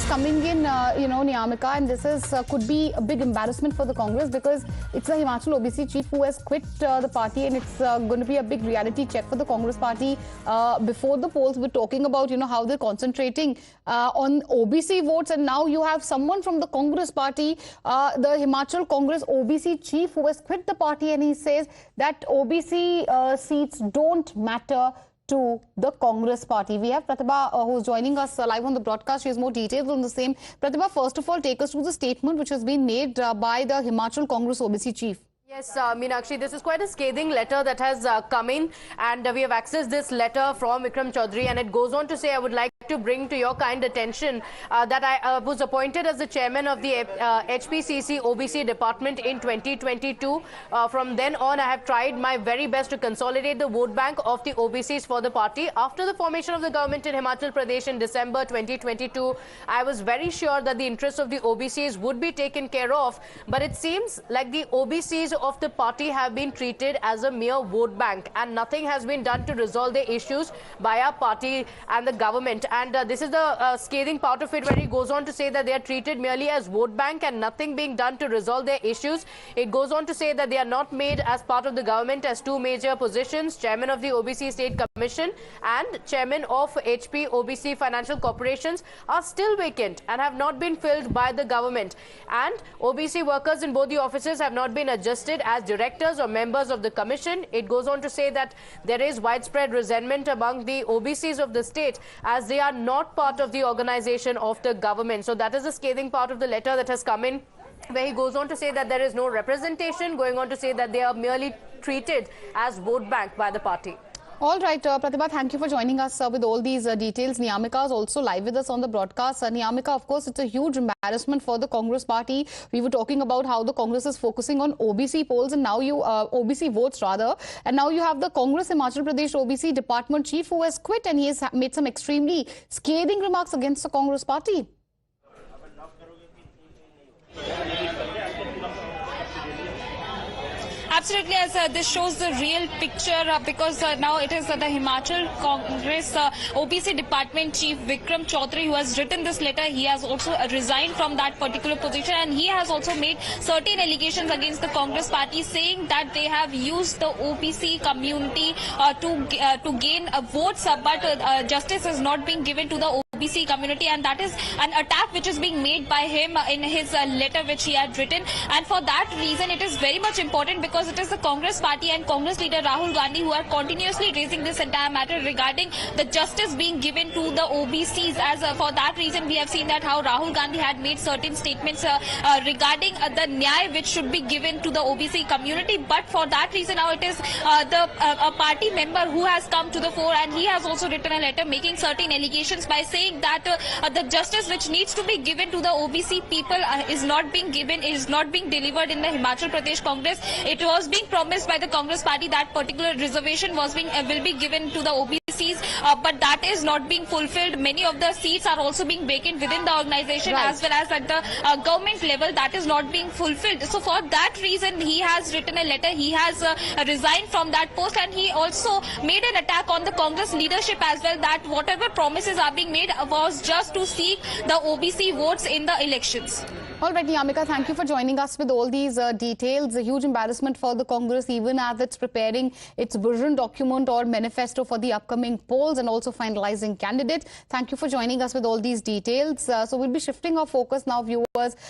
coming in, Niyamika, and this is could be a big embarrassment for the Congress because it's the Himachal OBC chief who has quit the party, and it's going to be a big reality check for the Congress party. Before the polls, we're talking about how they're concentrating on OBC votes, and now you have someone from the Congress party, the Himachal Congress OBC chief, who has quit the party, and he says that OBC seats don't matter to the Congress party. We have Pratibha who's joining us live on the broadcast. She has more details on the same. Pratibha, first of all, take us through the statement which has been made by the Himachal Congress OBC chief. Yes, Meenakshi, this is quite a scathing letter that has come in, and we have accessed this letter from Vikram Chaudhary, and it goes on to say, I would like to bring to your kind attention that I was appointed as the chairman of the HPCC OBC department in 2022. From then on, I have tried my very best to consolidate the vote bank of the OBCs for the party. After the formation of the government in Himachal Pradesh in December 2022, I was very sure that the interests of the OBCs would be taken care of, but it seems like the OBCs of the party have been treated as a mere vote bank, and nothing has been done to resolve the issues by our party and the government. And this is the scathing part of it, where he goes on to say that they are treated merely as vote bank and nothing being done to resolve their issues. It goes on to say that they are not made as part of the government as two major positions, chairman of the OBC State Commission and chairman of HP OBC Financial Corporations, are still vacant and have not been filled by the government. And OBC workers in both the offices have not been adjusted as directors or members of the commission. It goes on to say that there is widespread resentment among the OBCs of the state as they are not part of the organization of the government. So that is the scathing part of the letter that has come in, where he goes on to say that there is no representation, going on to say that they are merely treated as vote bank by the party. All right, Pratibha, thank you for joining us with all these details. Niyamika is also live with us on the broadcast. Niyamika, of course, it's a huge embarrassment for the Congress party. We were talking about how the Congress is focusing on OBC polls and now OBC votes rather. And now you have the Congress Himachal Pradesh OBC department chief who has quit, and he has made some extremely scathing remarks against the Congress party. Absolutely, as this shows the real picture because now it is the Himachal Congress OBC department chief Vikram Chaudhary who has written this letter. He has also resigned from that particular position, and he has also made certain allegations against the Congress party, saying that they have used the OBC community to gain votes, but justice is not being given to the OBC community, and that is an attack which is being made by him in his letter which he had written. And for that reason, it is very much important because it is the Congress party and Congress leader Rahul Gandhi who are continuously raising this entire matter regarding the justice being given to the OBCs. As for that reason, we have seen that how Rahul Gandhi had made certain statements regarding the nyay which should be given to the OBC community. But for that reason, now it is a party member who has come to the fore, and he has also written a letter making certain allegations by saying that the justice which needs to be given to the OBC people is not being given, is not being delivered in the Himachal Pradesh Congress. It was being promised by the Congress party that particular reservation was will be given to the OBCs, but that is not being fulfilled. Many of the seats are also being vacant within the organization, right, as well as at the government level. That is not being fulfilled. So for that reason, he has written a letter. He has resigned from that post, and he also made an attack on the Congress leadership as well, that whatever promises are being made was just to seek the OBC votes in the elections. All right, Niyamika, thank you for joining us with all these details. A huge embarrassment for the Congress, even as it's preparing its vision document or manifesto for the upcoming polls and also finalizing candidates. Thank you for joining us with all these details. So we'll be shifting our focus now, viewers,